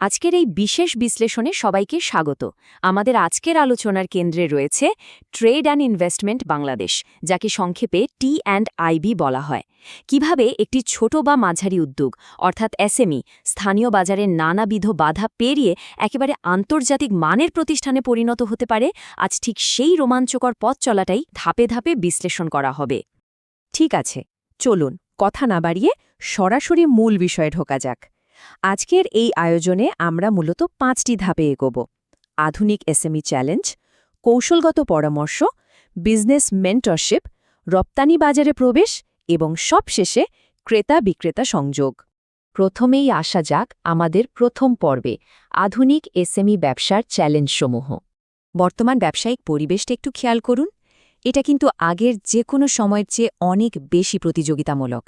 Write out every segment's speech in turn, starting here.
আজকের এই বিশেষ বিশ্লেষণে সবাইকে স্বাগত। আমাদের আজকের আলোচনার কেন্দ্রে রয়েছে ট্রেড অ্যান্ড ইনভেস্টমেন্ট বাংলাদেশ, যাকে সংক্ষেপে টি&আইবি বলা হয়। কিভাবে একটি ছোট বা মাঝারি উদ্যোগ অর্থাৎ এসএমই স্থানীয় বাজারের নানাবিধ বাধা পেরিয়ে একেবারে আন্তর্জাতিক মানের প্রতিষ্ঠানে পরিণত হতে পারে, আজ ঠিক সেই রোমাঞ্চকর পথ চলাটাই ধাপে ধাপে বিশ্লেষণ করা হবে। ঠিক আছে, চলুন কথা না বাড়িয়ে সরাসরি মূল বিষয়ে ঢোকা যাক। আজকের এই আয়োজনে আমরা মূলত 5টি ধাপে এগোব: আধুনিক এসএমই চ্যালেঞ্জ, কৌশলগত পরামর্শ, বিজনেস মেন্টরশিপ, রপ্তানি বাজারে প্রবেশ এবং সবশেষে ক্রেতা বিক্রেতা সংযোগ। প্রথমেই আসা যাক আমাদের প্রথম পর্বে, আধুনিক এসএমই ব্যবসার চ্যালেঞ্জসমূহ। বর্তমান ব্যবসায়িক পরিবেশটা একটু খেয়াল করুন। এটা কিন্তু আগের যে কোনো সময়ের চেয়ে অনেক বেশি প্রতিযোগিতামূলক।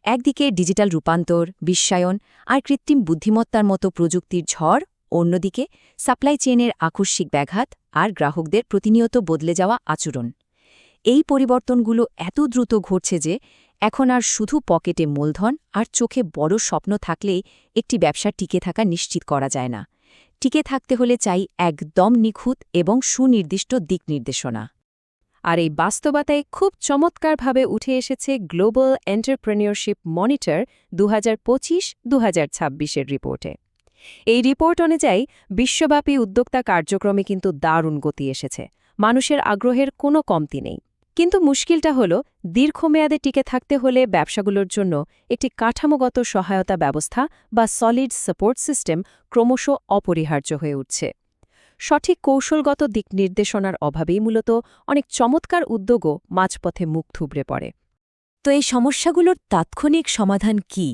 একদিকে ডিজিটাল রূপান্তর, বিশ্বায়ন আর কৃত্রিম বুদ্ধিমত্তার মতো প্রযুক্তির ঝড়, অন্যদিকে সাপ্লাই চেইনের আকস্মিক ব্যাঘাত আর গ্রাহকদের প্রতিনিয়ত বদলে যাওয়া আচরণ। এই পরিবর্তনগুলো এত দ্রুত ঘটছে যে এখন আর শুধু পকেটে মূলধন আর চোখে বড় স্বপ্ন থাকলেই একটি ব্যবসা টিকে থাকা নিশ্চিত করা যায় না। টিকে থাকতে হলে চাই একদম নিখুঁত এবং সুনির্দিষ্ট দিক নির্দেশনা। আর এই বাস্তবতায় খুব চমৎকারভাবে উঠে এসেছে গ্লোবাল এন্টারপ্রেনিয়রশিপ মনিটর 2025-2026 রিপোর্টে। এই রিপোর্ট অনুযায়ী বিশ্বব্যাপী উদ্যোক্তা কার্যক্রমে কিন্তু দারুণ গতি এসেছে। মানুষের আগ্রহের কোনো কমতি নেই। কিন্তু মুশকিলটা হল, দীর্ঘমেয়াদে টিকে থাকতে হলে ব্যবসাগুলোর জন্য একটি কাঠামোগত সহায়তা ব্যবস্থা বা সলিড সাপোর্ট সিস্টেম ক্রমশ অপরিহার্য হয়ে উঠছে। সঠিক কৌশলগত দিক নির্দেশনার অভাবেই মূলত অনেক চমৎকার উদ্যোগও মাঝপথে মুখ থুবড়ে পড়ে। তো এই সমস্যাগুলোর তাৎক্ষণিক সমাধান কি?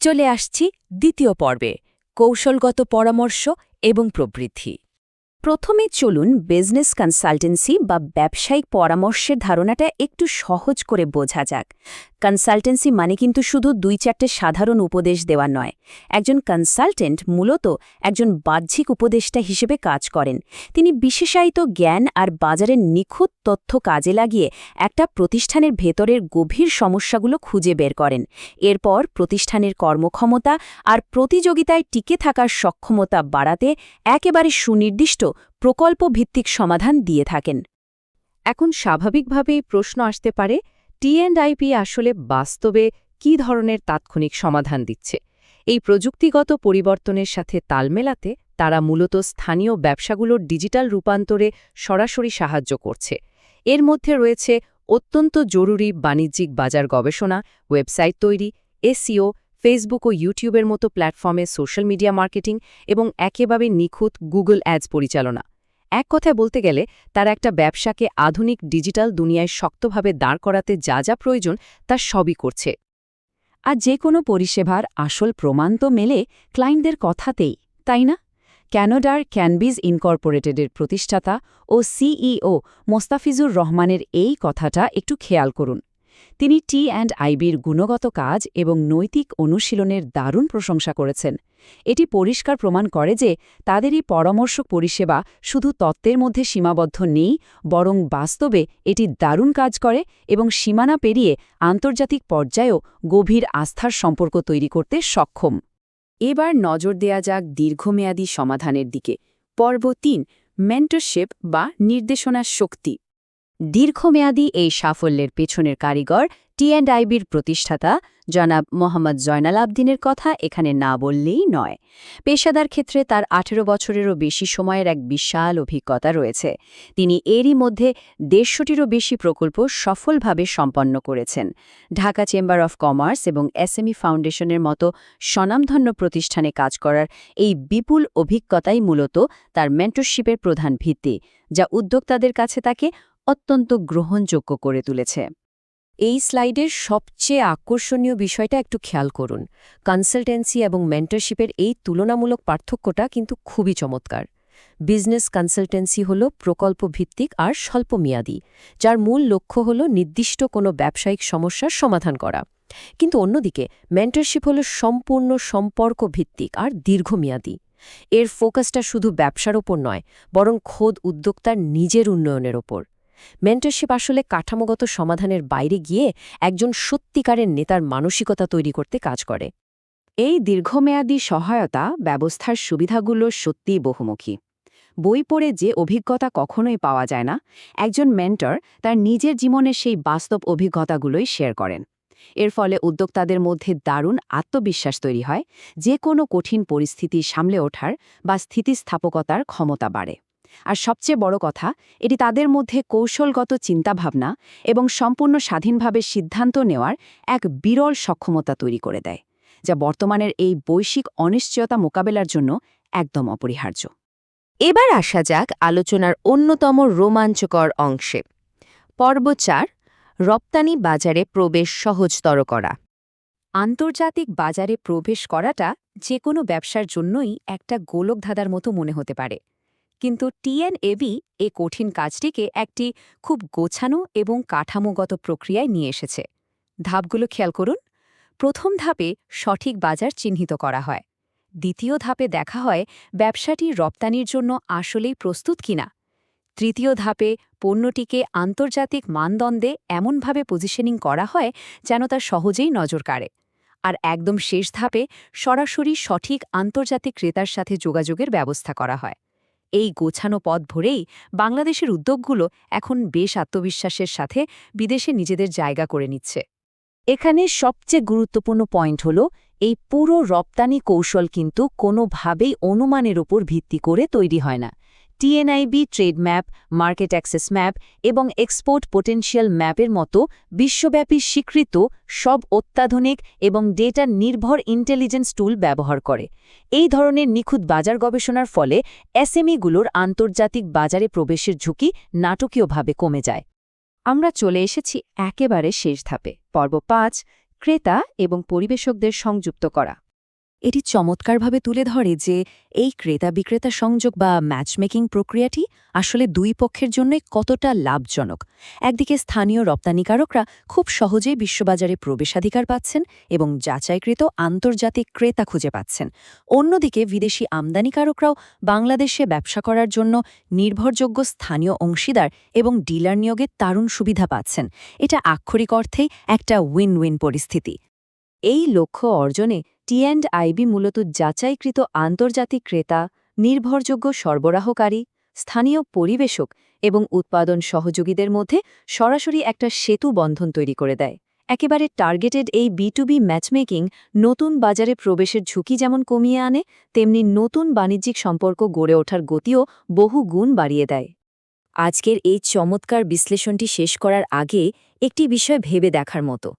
চলে আসছি দ্বিতীয় পর্বে, কৌশলগত পরামর্শ এবং প্রবৃদ্ধি। প্রথমে চলুন বিজনেস কনসালটেন্সি বা ব্যবসায়িক পরামর্শের ধারণাটা একটু সহজ করে বোঝা যাক। কনসালটেন্সি মানে কিন্তু শুধু 2-4টে সাধারণ উপদেশ দেওয়া নয়। একজন কনসালটেন্ট মূলত একজন বাহ্যিক উপদেষ্টা হিসেবে কাজ করেন। তিনি বিশেষায়িত জ্ঞান আর বাজারের নিখুঁত তথ্য কাজে লাগিয়ে একটা প্রতিষ্ঠানের ভেতরের গভীর সমস্যাগুলো খুঁজে বের করেন। এরপর প্রতিষ্ঠানের কর্মক্ষমতা আর প্রতিযোগিতায় টিকে থাকার সক্ষমতা বাড়াতে একেবারে সুনির্দিষ্ট প্রকল্পভিত্তিক সমাধান দিয়ে থাকেন। এখন স্বাভাবিকভাবেই প্রশ্ন আসতে পারে, টি&আইবি আসলে বাস্তবে কী ধরনের তাৎক্ষণিক সমাধান দিচ্ছে? এই প্রযুক্তিগত পরিবর্তনের সাথে তাল মেলাতে তারা মূলত স্থানীয় ব্যবসাগুলোর ডিজিটাল রূপান্তরে সরাসরি সাহায্য করছে। এর মধ্যে রয়েছে অত্যন্ত জরুরি বাণিজ্যিক বাজার গবেষণা, ওয়েবসাইট তৈরি, এসইও, ফেসবুক ও ইউটিউবের মতো প্ল্যাটফর্মে সোশ্যাল মিডিয়া মার্কেটিং এবং একেবারে নিখুঁত গুগল অ্যাডস পরিচালনা। এক কথায় বলতে গেলে তারা একটা ব্যবসাকে আধুনিক ডিজিটাল দুনিয়ায় শক্তভাবে দাঁড় করাতে যা যা প্রয়োজন তা সবই করছে। আর যে কোনো পরিষেবার আসল প্রমাণ তো মেলে ক্লায়েন্টদের কথাতেই, তাই না? ক্যানাডার ক্যানবিজ ইনকর্পোরেটেডের প্রতিষ্ঠাতা ও সিইও মোস্তাফিজুর রহমানের এই কথাটা একটু খেয়াল করুন। তিনি টি&আইবির গুণগত কাজ এবং নৈতিক অনুশীলনের দারুণ প্রশংসা করেছেন। এটি পরিষ্কার প্রমাণ করে যে তাদের এই পরামর্শ পরিষেবা শুধু তত্ত্বের মধ্যে সীমাবদ্ধ নেই, বরং বাস্তবে এটি দারুণ কাজ করে এবং সীমানা পেরিয়ে আন্তর্জাতিক পর্যায়েও গভীর আস্থার সম্পর্ক তৈরি করতে সক্ষম। এবার নজর দেয়া যাক দীর্ঘমেয়াদী সমাধানের দিকে। পর্ব 3, মেন্টরশিপ বা নির্দেশনার শক্তি। দীর্ঘমেয়াদী এই সাফল্যের পেছনের কারিগর টি&আইবির প্রতিষ্ঠাতা জনাব মোহাম্মদ জয়নাল আবদিনের কথা এখানে না বললেই নয়। পেশাদার ক্ষেত্রে তার 18 বছরেরও বেশি সময়ের এক বিশাল অভিজ্ঞতা রয়েছে। তিনি এরই মধ্যে 150টিরও বেশি প্রকল্প সফলভাবে সম্পন্ন করেছেন। ঢাকা চেম্বার অফ কমার্স এবং এসএমই ফাউন্ডেশনের মতো স্বনামধন্য প্রতিষ্ঠানে কাজ করার এই বিপুল অভিজ্ঞতাই মূলত তার মেন্টরশিপের প্রধান ভিত্তি, যা উদ্যোক্তাদের কাছে তাকে অত্যন্ত গ্রহণযোগ্য করে তুলেছে। এই স্লাইডের সবচেয়ে আকর্ষণীয় বিষয়টা একটু খেয়াল করুন। কনসালটেন্সি এবং মেন্টরশিপের এই তুলনামূলক পার্থক্যটা কিন্তু খুবই চমৎকার। বিজনেস কনসালটেন্সি হল প্রকল্পভিত্তিক আর স্বল্পমেয়াদী, যার মূল লক্ষ্য হল নির্দিষ্ট কোনো ব্যবসায়িক সমস্যার সমাধান করা। কিন্তু অন্যদিকে মেন্টরশিপ হল সম্পূর্ণ সম্পর্কভিত্তিক আর দীর্ঘমেয়াদী। এর ফোকাসটা শুধু ব্যবসার ওপর নয়, বরং খোদ উদ্যোক্তার নিজের উন্নয়নের ওপর। মেন্টরশিপ আসলে কাঠামোগত সমাধানের বাইরে গিয়ে একজন সত্যিকারের নেতার মানসিকতা তৈরি করতে কাজ করে। এই দীর্ঘমেয়াদী সহায়তা ব্যবস্থার সুবিধাগুলো সত্যিই বহুমুখী। বই পড়ে যে অভিজ্ঞতা কখনোই পাওয়া যায় না, একজন মেন্টর তার নিজের জীবনের সেই বাস্তব অভিজ্ঞতাগুলোই শেয়ার করেন। এর ফলে উদ্যোক্তাদের মধ্যে দারুণ আত্মবিশ্বাস তৈরি হয়, যে কোনো কঠিন পরিস্থিতি সামলে ওঠার বা স্থিতিস্থাপকতার ক্ষমতা বাড়ে। আর সবচেয়ে বড় কথা, এটি তাদের মধ্যে কৌশলগত চিন্তাভাবনা এবং সম্পূর্ণ স্বাধীনভাবে সিদ্ধান্ত নেওয়ার এক বিরল সক্ষমতা তৈরি করে দেয়, যা বর্তমানের এই বৈশ্বিক অনিশ্চয়তা মোকাবেলার জন্য একদম অপরিহার্য। এবার আসা যাক আলোচনার অন্যতম রোমাঞ্চকর অংশে। পর্ব ৪, রপ্তানি বাজারে প্রবেশ সহজতর করা। আন্তর্জাতিক বাজারে প্রবেশ করাটা যে কোনো ব্যবসার জন্যই একটা গোলকধাঁধার মতো মনে হতে পারে, কিন্তু টিএনএবি এই কঠিন কাজটিকে একটি খুব গোছানো এবং কাঠামোগত প্রক্রিয়ায় নিয়ে এসেছে। ধাপগুলো খেয়াল করুন। প্রথম ধাপে সঠিক বাজার চিহ্নিত করা হয়। দ্বিতীয় ধাপে দেখা হয় ব্যবসাটি রপ্তানির জন্য আসলেই প্রস্তুত কিনা। তৃতীয় ধাপে পণ্যটিকে আন্তর্জাতিক মানদণ্ডে এমনভাবে পজিশনিং করা হয় যেন তা সহজেই নজর কাড়ে। আর একদম শেষ ধাপে সরাসরি সঠিক আন্তর্জাতিক ক্রেতার সাথে যোগাযোগের ব্যবস্থা করা হয়। এই গোছানো পথ ভরেই বাংলাদেশের উদ্যোগগুলো এখন বেশ আত্মবিশ্বাসের সাথে বিদেশে নিজেদের জায়গা করে নিচ্ছে। এখানে সবচেয়ে গুরুত্বপূর্ণ পয়েন্ট হল, এই পুরো রপ্তানি কৌশল কিন্তু কোনোভাবেই অনুমানের উপর ভিত্তি করে তৈরি হয় না। TNIB trade map, market access map এবং এক্সপোর্ট পোটেনশিয়াল ম্যাপের মতো বিশ্বব্যাপী স্বীকৃত সব অত্যাধুনিক এবং ডেটা নির্ভর ইন্টেলিজেন্স টুল ব্যবহার করে। এই ধরনের নিখুঁত বাজার গবেষণার ফলে এসএমইগুলোর আন্তর্জাতিক বাজারে প্রবেশের ঝুঁকি নাটকীয়ভাবে কমে যায়। আমরা চলে এসেছি একেবারে শেষ ধাপে, পর্ব ৫, ক্রেতা এবং পরিবেশকদের সংযুক্ত করা। এটি চমৎকারভাবে তুলে ধরে যে এই ক্রেতা বিক্রেতা সংযোগ বা ম্যাচমেকিং প্রক্রিয়াটি আসলে দুই পক্ষের জন্যই কতটা লাভজনক। একদিকে স্থানীয় রপ্তানিকারকরা খুব সহজেই বিশ্ববাজারে প্রবেশাধিকার পাচ্ছেন এবং যাচাইকৃত আন্তর্জাতিক ক্রেতা খুঁজে পাচ্ছেন। অন্যদিকে বিদেশি আমদানিকারকরাও বাংলাদেশে ব্যবসা করার জন্য নির্ভরযোগ্য স্থানীয় অংশীদার এবং ডিলার নিয়োগের দারুণ সুবিধা পাচ্ছেন। এটা আক্ষরিক অর্থেই একটা উইন উইন পরিস্থিতি। এই লক্ষ্য অর্জনে টি&আইবি মূলত যাচাইকৃত আন্তর্জাতিক ক্রেতা, নির্ভরযোগ্য সরবরাহকারী, স্থানীয় পরিবেশক এবং উৎপাদন সহযোগীদের মধ্যে সরাসরি একটা সেতু বন্ধন তৈরি করে দেয়। একেবারে টার্গেটেড এই বি2বি ম্যাচমেকিং নতুন বাজারে প্রবেশের ঝুঁকি যেমন কমিয়ে আনে, তেমনি নতুন বাণিজ্যিক সম্পর্ক গড়ে ওঠার গতিও বহু গুণ বাড়িয়ে দেয়। আজকের এই চমৎকার বিশ্লেষণটি শেষ করার আগে একটি বিষয় ভেবে দেখার মতো।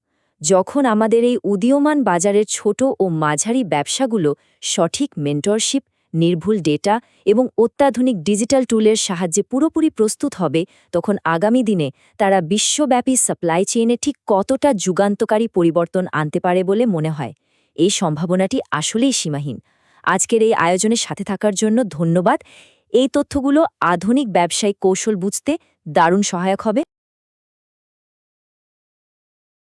যখন আমাদের এই উদীয়মান বাজারের ছোট ও মাঝারি ব্যবসাগুলো সঠিক মেন্টরশিপ, নির্ভুল ডেটা এবং অত্যাধুনিক ডিজিটাল টুলের সাহায্যে পুরোপুরি প্রস্তুত হবে, তখন আগামী দিনে তারা বিশ্বব্যাপী সাপ্লাই চেইনে ঠিক কতটা যুগান্তকারী পরিবর্তন আনতে পারে বলে মনে হয়। এই সম্ভাবনাটি আসলেই সীমাহীন। আজকের এই আয়োজনের সাথে থাকার জন্য ধন্যবাদ। এই তথ্যগুলো আধুনিক ব্যবসায়িক কৌশল বুঝতে দারুণ সহায়ক হবে।